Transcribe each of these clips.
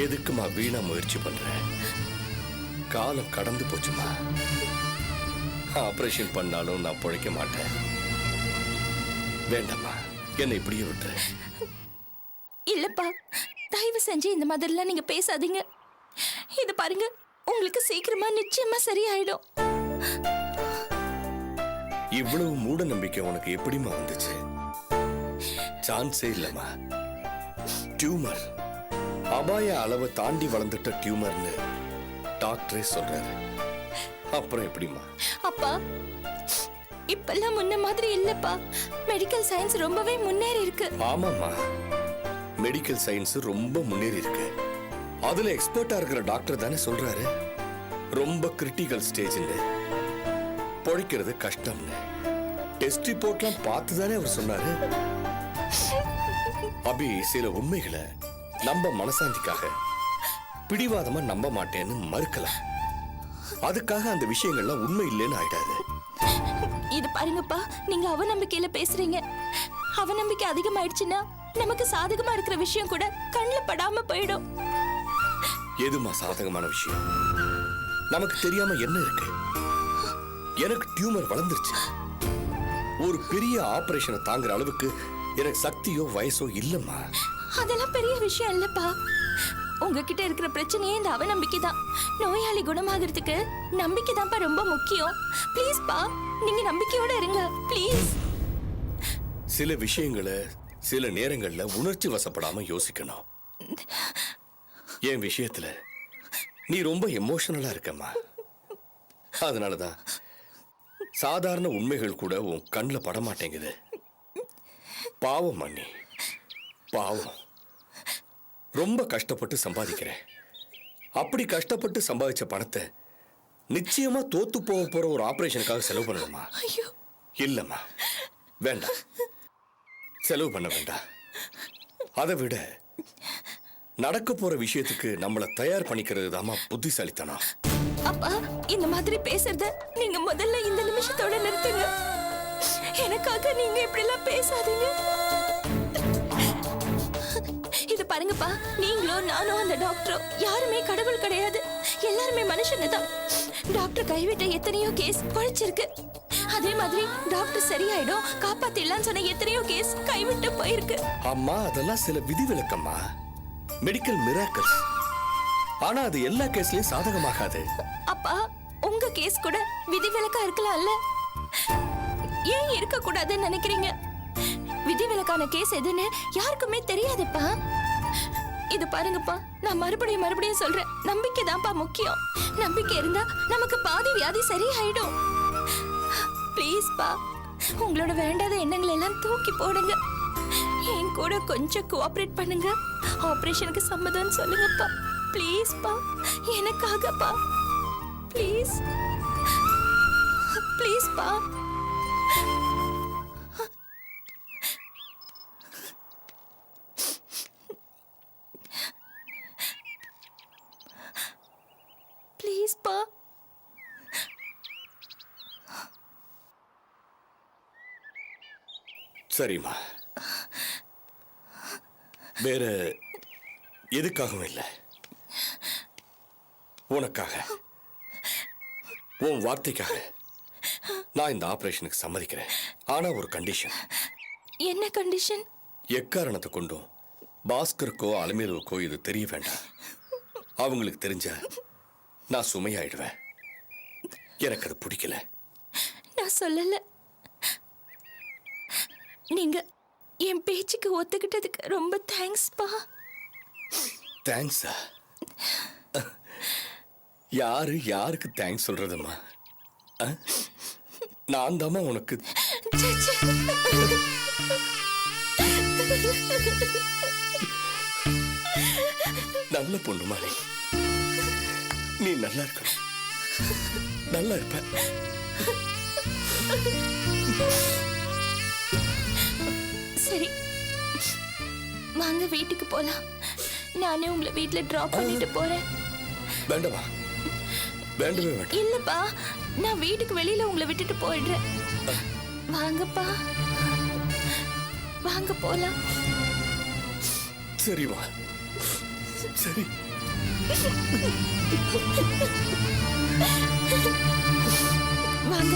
எதுக்குமா வீணா முயற்சி பண்ற? காலம் கடந்து போச்சுமா. ஆபரேஷன் பண்ணாலும் நான் பொழைக்க மாட்டேன். வேண்டாமா, என்ன இப்படியே விட்டுற. இல்லப்பா, தயவு செஞ்சு இந்த மாதிரிலாம் நீங்க பேசாதீங்க. இது பாருங்க, உங்களுக்கு சீக்கிரமா நிச்சயமா சரியாயிடும். இவ்வளவு மூட நம்பிக்கை உனக்கு எப்படிமா வந்துச்சு? சான்ஸே இல்லம்மா. டியூமர், அபாய அளவை தாண்டி வளர்ந்துட்ட டியூமர்னு டாக்டரே சொல்றாரு. அப்புறம் எப்படிமா? அப்பா, இப்பெல்லாம் முன்ன மாதிரி இல்லப்பா. மெடிக்கல் சயின்ஸ் ரொம்பவே முன்னேறி இருக்கு. ஆமாமா, மெடிக்கல் சயின்ஸ் ரொம்ப முன்னேறி இருக்கு. அதுல எக்ஸ்பர்ட்டா இருக்கிற டாக்டர் தானே சொல்றாரு ரொம்ப கிரிட்டிக்கல் ஸ்டேஜ்னு, பொழைக்கிறது கஷ்டம்னு. டெஸ்ட் ரிப்போர்ட்லாம் பார்த்து தானே அவர் சொன்னாரு. அபி, சில உண்மைகளை நம்ப மனசாந்திக்காக பிடிவாதமா நம்ப மாட்டேன்னு மறுக்கலாம். அதுக்காக அந்த விஷயங்கள்லாம் உண்மை இல்லைன்னு ஆயிடாது. இது பாருங்கப்பா, நீங்க அவநம்பிக்கையில பேசுறீங்க. அவநம்பிக்கை அதிகமாயிடுச்சுன்னா நமக்கு சாதகமா இருக்கிற விஷயம் கூட கண்ணில் படாம போயிடும். எதுமா சாதகமான விஷயம்? நமக்கு தெரியாம என்ன இருக்கு? எனக்கு டியூமர் வளர்ந்துருச்சு. ஒரு பெரிய ஆபரேஷனை தாங்குற அளவுக்கு எனக்கு சக்தியோ வயசோ இல்லம்மா. அதெல்லாம் பெரிய விஷயம் இல்லப்பா. உங்ககிட்ட இருக்கிற பிரச்சனையே இந்த அவநம்பிக்கை தான். நோயாளி குணமாகிறதுக்கு நம்பிக்கை தான்ப்பா ரொம்ப முக்கியம். ப்ளீஸ் பா, நீங்க நம்பிக்கையோட இருங்க ப்ளீஸ். சில விஷயங்களை சில நேரங்கள்ல உணர்ச்சி வசப்படாம யோசிக்கணும். என் விஷயத்துல நீ ரொம்ப எமோஷனலா இருக்கம்மா. அதனாலதான் சாதாரண உண்மைகள் கூட உன் கண்ணில் படமாட்டேங்குது. பாவம் அண்ணி, பாவம். ரொம்ப கஷ்டப்பட்டு சம்பாதிக்கிறேன். அப்படி கஷ்டப்பட்டு சம்பாதிச்ச பணத்தை நிச்சயமா தோத்து போற ஒரு ஆபரேஷனுக்காக செலவு பண்ணணுமா? இல்லம்மா, வேண்டாம், செலவு பண்ண வேண்டாம். அதை விட நடக்க போற விஷயத்துக்கு நம்மளை தயார் பண்ணிக்கிறது தாமா புத்திசாலித்தனம். அப்பா, இந்த மாதிரி பேசுறத நீங்க முதல்ல இந்த நிமிஷத்தோட நிறுத்துங்க. எனக்காக நீங்க இப்படி எல்லாம் பேசாதீங்க. இது பாருங்கப்பா, நீங்களும் நானும் அந்த டாக்டரும் யாருமே கடவுள் கிடையாது. எல்லாருமே மனுஷங்க தான். டாக்டர் கைவிட்ட எத்தனையோ கேஸ் பொழைச்சிருக்கு. அதே மாதிரி டாக்டர் சரியாயிடும் காப்பாத்திடலாம் சொன்ன எத்தனையோ கேஸ் கைவிட்டு போயிருக்கு. அம்மா, அதெல்லாம் சில விதிவிலக்கம்மா, மெடிக்கல் மிராக்கிள்ஸ். ஆனா அது எல்லா கேஸ்லயும் சாதகமாகாது. அப்பா, உங்க கேஸ் கூட விதிவிலக்கா இருக்கலாம்ல, ஏன் இருக்க கூடாதுன்னு நினைக்கிறீங்க? விதிவிலக்கான கேஸ் எதுன்னு யாருக்குமே தெரியாதுப்பா. இது பாருங்கப்பா, நான் மறுபடியும் சொல்றேன், நம்பிக்கை தான்ப்பா முக்கியம். நம்பிக்கை இருந்தா நமக்கு பாதி வியாதி சரியாயிடும். ப்ளீஸ் பா, உங்களோட வேண்டாத எண்ணங்களை எல்லாம் தூக்கி போடுங்க. என் கூட கொஞ்சம் கோஆபரேட் பண்ணுங்க. ஆபரேஷனுக்கு சம்மதம் சொல்லுங்கப்பா. ப்ளீஸ் பா, எனக்காகப்பா. ப்ளீஸ் ப்ளீஸ் பா. ப்ளீஸ் பா. சரிம்மா, வேற எதுக்காகவும் இல்லை, உனக்காக, உன் வார்த்தைக்காக நான் இந்த ஆபரேஷனுக்கு சம்மதிக்கிறேன். ஆனா ஒரு கண்டிஷன். என்ன கண்டிஷன்? எக்காரணத்தை கொண்டும் பாஸ்கருக்கோ அலமேலுக்கோ இது தெரிய வேண்டாம். அவங்களுக்கு தெரிஞ்சா நான் சுமையாயிடுவேன். எனக்கு அது பிடிக்கல. நான் சொல்லல. நீங்க என் பேச்சுக்கு ஒத்துக்கிட்டதுக்கு ரொம்ப தேங்க்ஸ் பா. தேங்க்ஸா? யாருக்கு தேங்க்ஸ் சொல்றதுமா? நான் தாமா உனக்கு. நல்ல பொண்ணுமா நீ நல்லா இருக்கணும், நல்லா இருப்ப. சரி, வாங்க வீட்டுக்கு போலாம். நானே உங்களை வீட்டுல டிராப் பண்ணிட்டு போறேன். வேண்டாமா, வேண்டவே வேண்டாம். இல்லப்பா, நான் வீட்டுக்கு வெளியில உங்களை விட்டுட்டு போயிடுறேன். வாங்கப்பா, வாங்க போலாம். சரிமா, சரி. வாங்க.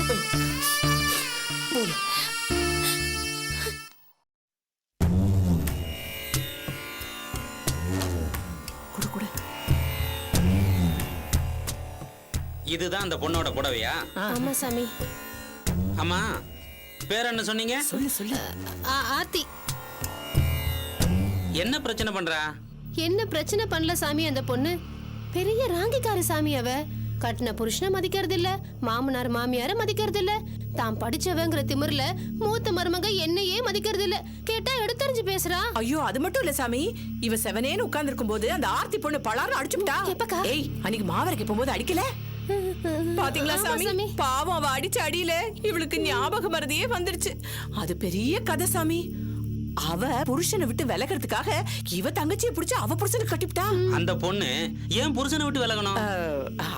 குடு குடு. இதுதான் அந்த பொண்ணோட புடவையா? ஆமா சாமி. அம்மா பேர் என்ன சொன்னீங்க? சொல்லு சொல்லு. ஆர்த்தி. என்ன பிரச்சனை பண்றா? என்ன பிரச்சனை பண்ணல சாமி அந்த பொண்ணு. பெரிய ராங்கிக்கார சாமி அவ. கட்டின புருஷனை மதிக்கிறது இல்ல, மாமனார் மாமியார மதிக்கிறது இல்ல, தான் படிச்சவங்கிற திமிர்ல மூத்த மருமக என்னையே மதிக்கிறது இல்ல. கேட்டா எடுத்தறிஞ்சு பேசுறா. ஐயோ அது மட்டும் இல்ல சாமி, இவ செவனேன்னு உட்கார்ந்து இருக்கும் போது அந்த ஆர்த்தி பொண்ணு பலாரம் அடிச்சுட்டா. எப்பக்கா? ஏய் அன்னைக்கு மாவரைக்கு போகும்போது அடிக்கல பாத்தீங்களா ஆமா சாமி? சாமி. பாவம் அவ அடிச்ச அடியில இவளுக்கு ஞாபக மறதியே வந்துருச்சு. அது பெரிய கதை சாமி. அவ புருஷனை விட்டு விலகிறதுக்காக இவ தங்கச்சியை புடிச்சு அவ புருஷனுக்கு கட்டிவிட்டா. அந்த பொண்ணு ஏன் புருஷனை விட்டு விலகணும்?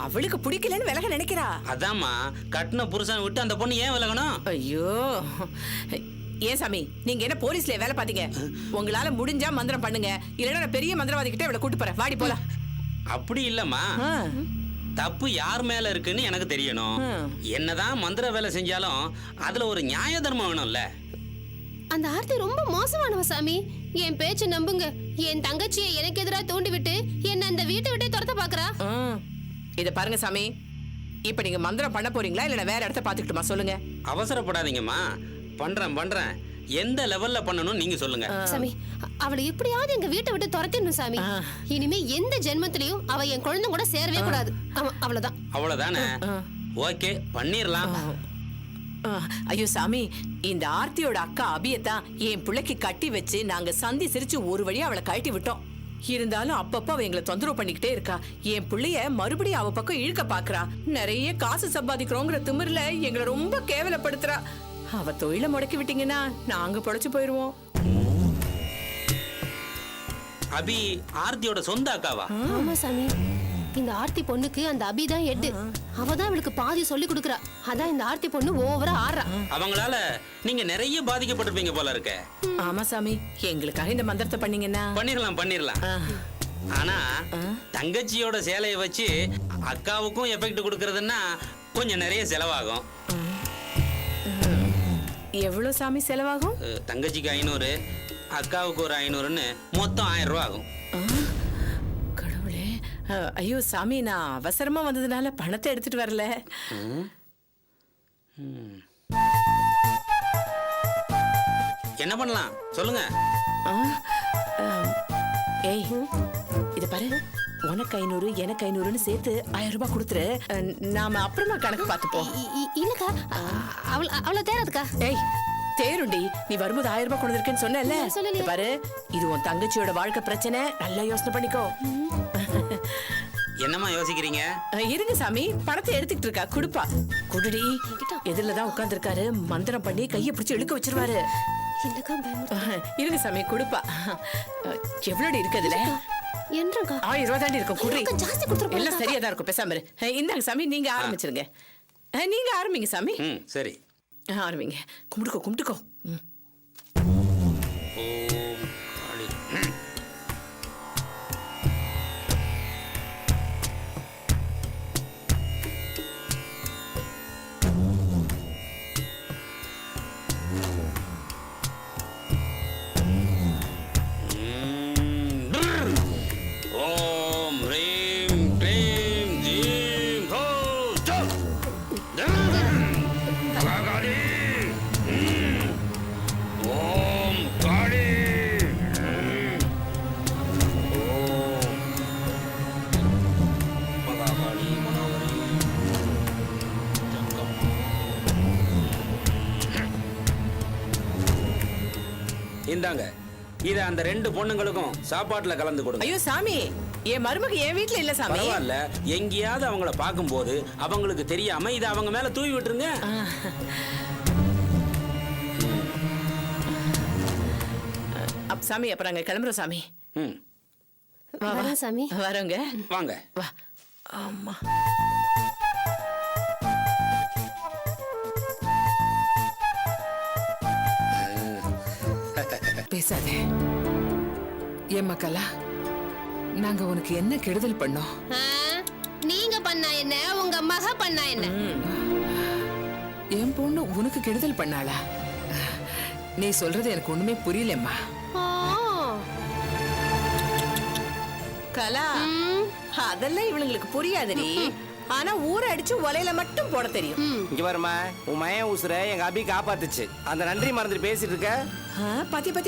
அவளுக்கு பிடிக்கலன்னு விலக நினைக்கிறா. அதாம்மா, கட்டின புருஷனை விட்டு அந்த பொண்ணு ஏன் விலகணும்? ஐயோ ஏன் சாமி நீங்க என்ன போலீஸ்ல வேலை பாத்தீங்க? உங்களால முடிஞ்சா மந்திரம் பண்ணுங்க, இல்லன்னா நான் பெரிய மந்திரவாதி கிட்ட இவளை கூட்டு போறேன். வாடி போலாம். அப்படி இல்லம்மா, தப்பு யார் மேல இருக்குன்னு எனக்கு தெரியணும். என்னதான் மந்திர வேலை செஞ்சாலும் அதுல ஒரு நியாய தர்மம் வேணும்ல. அந்த ஆர்த்தி ரொம்ப மோசமானவ சாமி. என் பேச்சு நம்புங்க. என் தங்கச்சியை எனக்கு எதிரா தூண்டி விட்டு என்ன அந்த வீட்டை விட்டே துரத்த பாக்குறா. இத பாருங்க சாமி, இப்ப நீங்க மந்திரம் பண்ண போறீங்களா இல்ல வேற இடத்த பாத்துக்கிட்டுமா சொல்லுங்க. அவசரப்படாதீங்கம்மா, பண்றேன். எந்த லெவல்ல பண்ணணும் நீங்க சொல்லுங்க. சாமி அவளை எப்படியாவது எங்க வீட்டை விட்டு துரத்திடணும் சாமி. இனிமே எந்த ஜென்மத்திலயும் அவ என் குழந்தை கூட சேரவே கூடாது. அவ்வளவுதான். அவ்வளவுதானே? ஓகே, பண்ணிரலாம். ஐயோ சாமி, இந்த ஆர்த்தியோட அக்கா அபியத்தான் என் பிள்ளைக்கு கட்டி வச்சு நாங்க சந்தி சிரிச்சு ஒரு வழியா அவளை கழட்டி விட்டோம். இருந்தாலும் அப்பப்ப அவ எங்களை தொந்தரவு பண்ணிக்கிட்டே இருக்கா. என் பிள்ளைய மறுபடியும் அவ பக்கம் இழுக்க பாக்குறா. நிறைய காசு சம்பாதிக்கிறோங்கிற திமிர்ல எங்களை ரொம்ப கேவலப்படுத்துறா. அவ தொழில முடக்கி விட்டீங்கன்னா நாங்க பொழைச்சு போயிருவோம். அபி ஆர்த்தியோட சொந்த அக்காவா? ஆமா சாமி. இந்த ஆர்த்தி பொண்ணுக்கு அந்த அபிதான் எட்டு. அவதான் அவளுக்கு பாதி சொல்லி கொடுக்கறா. அதான் இந்த ஆர்த்தி பொண்ணு ஓவரா ஆடுறா. அவங்களால நீங்க நிறைய பாதிக்கப்பட்டிருப்பீங்க போல இருக்க. ஆமா சாமி, எங்களுக்காக இந்த மந்திரத்தை பண்ணீங்கன்னா பண்ணிரலாம். ஆனா தங்கச்சியோட சேலையை வச்சு அக்காவுக்கும் எஃபெக்ட் கொடுக்கறதுன்னா கொஞ்சம் நிறைய செலவாகும். எவ்வளவு சாமி செலவாகும்? தங்கச்சிக்கு 500, அக்காவுக்கு ஒரு 500ன்னு மொத்தம் 1000 ரூபாய் ஆகும். கடவுளே, ஐயோ சாமி, நான் அவசரமா வந்ததுனால பணத்தை எடுத்துட்டு வரல. என்ன பண்ணலாம் சொல்லுங்க. ஏய் இத பாரு, உனக்கு 500 எனக்கு 500ன்னு சேர்த்து 1000 ரூபாய் கொடுத்துரு. நாம அப்புறமா கணக்கு பார்த்துப்போம். இல்லக்கா, அவள தேராதுக்கா. ஏய் தேருண்டி, நீ வரும்போது 1000 ரூபாய் கொண்டு இருக்கேன்னு சொன்னேல்ல. சொல்லலையே. இத பாரு, இது உன் தங்கச்சியோட வாழ்க்கை பிரச்சனை. நல்லா யோசனை பண்ணிக்கோ. என்னம்மா யோசிக்கிறீங்க? இருங்க சாமி, பணத்தை எடுத்துக்கிட்டு இருக்கா. குடுப்பா. குடுடி. எதிரிலதான் உட்கார்ந்து இருக்காரு. மந்திரம் பண்ணி கையை பிடிச்சு இழுக்க வச்சிருவாரு. இல்லக்கா பயமுறுத்து. இருங்க சாமி, குடுப்பா. எவ்வளவு இருக்குதுல? என்றக்கா 1000 ரூபாய் தாண்டி இருக்கும். குடி. ஜாஸ்தி கொடுத்துரு. எல்லாம் சரியா தான் இருக்கும். பேசாம இரு. இந்தாங்க சாமி, நீங்க ஆரம்பிச்சிருங்க. நீங்க ஆரம்பிங்க சாமி. சரி, ஆரம்பிங்க. கும்பிட்டுக்கோ. ஓம் காளி. ஓம் ரீம் க்ளீம் ஜீம் ஹோ சப். காளி. ஓம் காளி. ஓம் மகாகாளி மனோகரி ஜங்கம்மா. இந்தாங்க, இத அந்த 2 பொண்ணுங்களுக்கும் சாப்பாட்டுல கலந்து கொடுங்க. ஐயோ சாமி, என் மருமக என் வீட்டுல இல்ல சாமி. பரவாயில்ல, எங்கேயாவது அவங்கள பார்க்கும்போது அவங்களுக்கு தெரியாம இத அவங்க மேல தூவி விட்டுருங்க. சாமி, அப்ப நாங்க கிளம்புறோம் சாமி. வரேன் சாமி. வரோங்க. வாங்க. வா. ஆமா. பேசாதே. ஏன் மக்களா, நாங்க உனக்கு என்ன கெடுதல் பண்ணோம்? ஆ, நீங்க பண்ணா என்ன, உங்க மக பண்ணா என்ன? என் பொண்ணு உனக்கு கெடுதல் பண்ணாளா? நீ சொல்றது எனக்கு ஒண்ணுமே புரியலம்மா. ஆ, கலா அதெல்லாம் இவளுங்களுக்கு புரியாதுடி. ஆனா ஊரை அடிச்சு ஒலையில மட்டும் போட தெரியும். இங்க பாருமா, உன் மயன் உசுர எங்க அபி காப்பாத்துச்சு. அந்த நன்றி மறந்துட்டு பேசிட்டு இருக்க.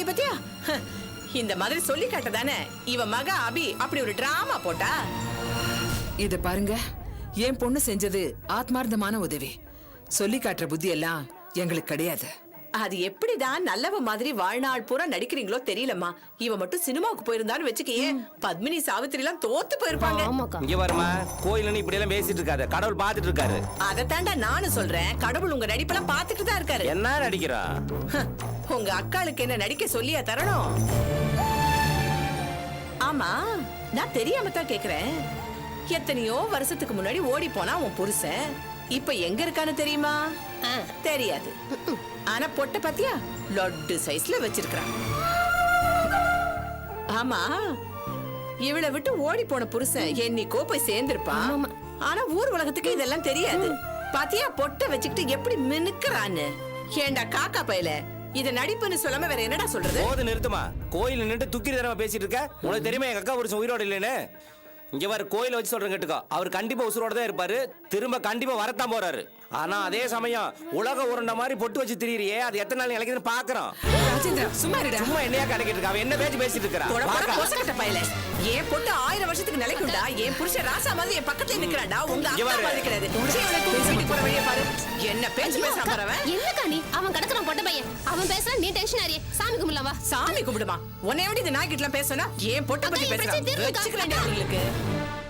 பத்தியா இந்த மாதிரி சொல்லி காட்டதானே இவ மக அபி அப்படி ஒரு டிராமா போட்டா. இத பாருங்க, என் பொண்ணு செஞ்சது ஆத்மார்த்தமான உதவி. சொல்லி காட்டுற புத்தி எல்லாம் எங்களுக்கு கிடையாது. அது எப்படிதான் நல்லவ மாதிரி வாழ்நாள் பூரா நடிக்கிறீங்களோ தெரியலம்மா. இவ மட்டும் சினிமாவுக்கு போயிருந்தான்னு வச்சுக்கயே, பத்மினி சாவித்திரி எல்லாம் தோத்து போயிருப்பாங்க. ஆமாக்கா. இங்க பாருமா, கோயில்னு இப்படி எல்லாம் பேசிட்டு இருக்காத. கடவுள் பாத்துட்டு இருக்காரு. அதத்தாண்டா நானும் சொல்றேன், கடவுள் உங்க நடிப்பெல்லாம் பாத்துட்டு தான் இருக்காரு. என்ன நடிக்கிறா? உங்க அக்காளுக்கு என்ன நடிக்க சொல்லியா தரணும்? ஆமா, நான் தெரியாம தான் கேக்குறேன். எத்தனையோ வருஷத்துக்கு முன்னாடி ஓடி போனா உன் புருஷன் இப்ப எங்க இருக்கான்னு தெரியுமா? தெரியாது. ஆனா பொட்ட பாத்தியா, லட்டு சைஸ்ல வச்சிருக்கான். ஆமா, இவளை விட்டு ஓடி போன புருஷன் என்னைக்கோ போய் சேர்ந்திருப்பான். ஆனா ஊர் உலகத்துக்கு இதெல்லாம் தெரியாது. பாத்தியா பொட்ட வச்சுக்கிட்டு எப்படி மினுக்குறான்னு. ஏண்டா காக்கா பயல, இத நடிப்புன்னு சொல்லாம வேற என்னடா சொல்றது? போது நிறுத்துமா. கோயில் நின்று துக்கி தரமா பேசிட்டு இருக்க. உனக்கு தெரியுமா எங்க அக்கா புருஷன் உயிரோட இல்லைன்னு? இங்க பாரு, கோயில வச்சு சொல்றேன் கேட்டுக்கோ. அவர் கண்டிப்பா உசுரோட தான் இருப்பாரு. திரும்ப கண்டிப்பா வரத்தான் போறாரு. ஆனா அதே சமயம் உலக உருண்ட மாதிரி பொட்டு வச்சு திரியிறியே, அது எத்தனை நாள் இலக்குதுன்னு பாக்குறோம். ராஜேந்திரா, சும்மா இருடா. சும்மா என்னையா கிடைக்கிட்டு இருக்கா? அவன் என்ன பேசிட்டு இருக்கா? பொசக்கட்ட பயல, என் பொட்டு 1000 வருஷத்துக்கு நிலைக்குண்டா. என் புருஷன் ராசா மாதிரி என் பக்கத்துல நிக்கிறான்டா. உங்க அப்பா மாதிரி கிடையாது. வீட்டுக்கு போற வழியை பாரு. என்ன பேச்சு பேச பாறவன். என்னக்கா நீ? அவன் கிடக்குறான் பொட்ட பையன். அவன் பேசுறா, நீ டென்ஷன் ஆறியே. சாமி கும்பிடலாம் வா. சாமி கும்பிடுமா? உன்னை எப்படி இந்த நாய்கிட்ட பேசுனா? என் பொட்ட பத்தி அக்கா, என் பிரச்சனை பேசுறேன். தீர்வுக்கா? வச்சுக்கிறேன் உங்களுக்கு.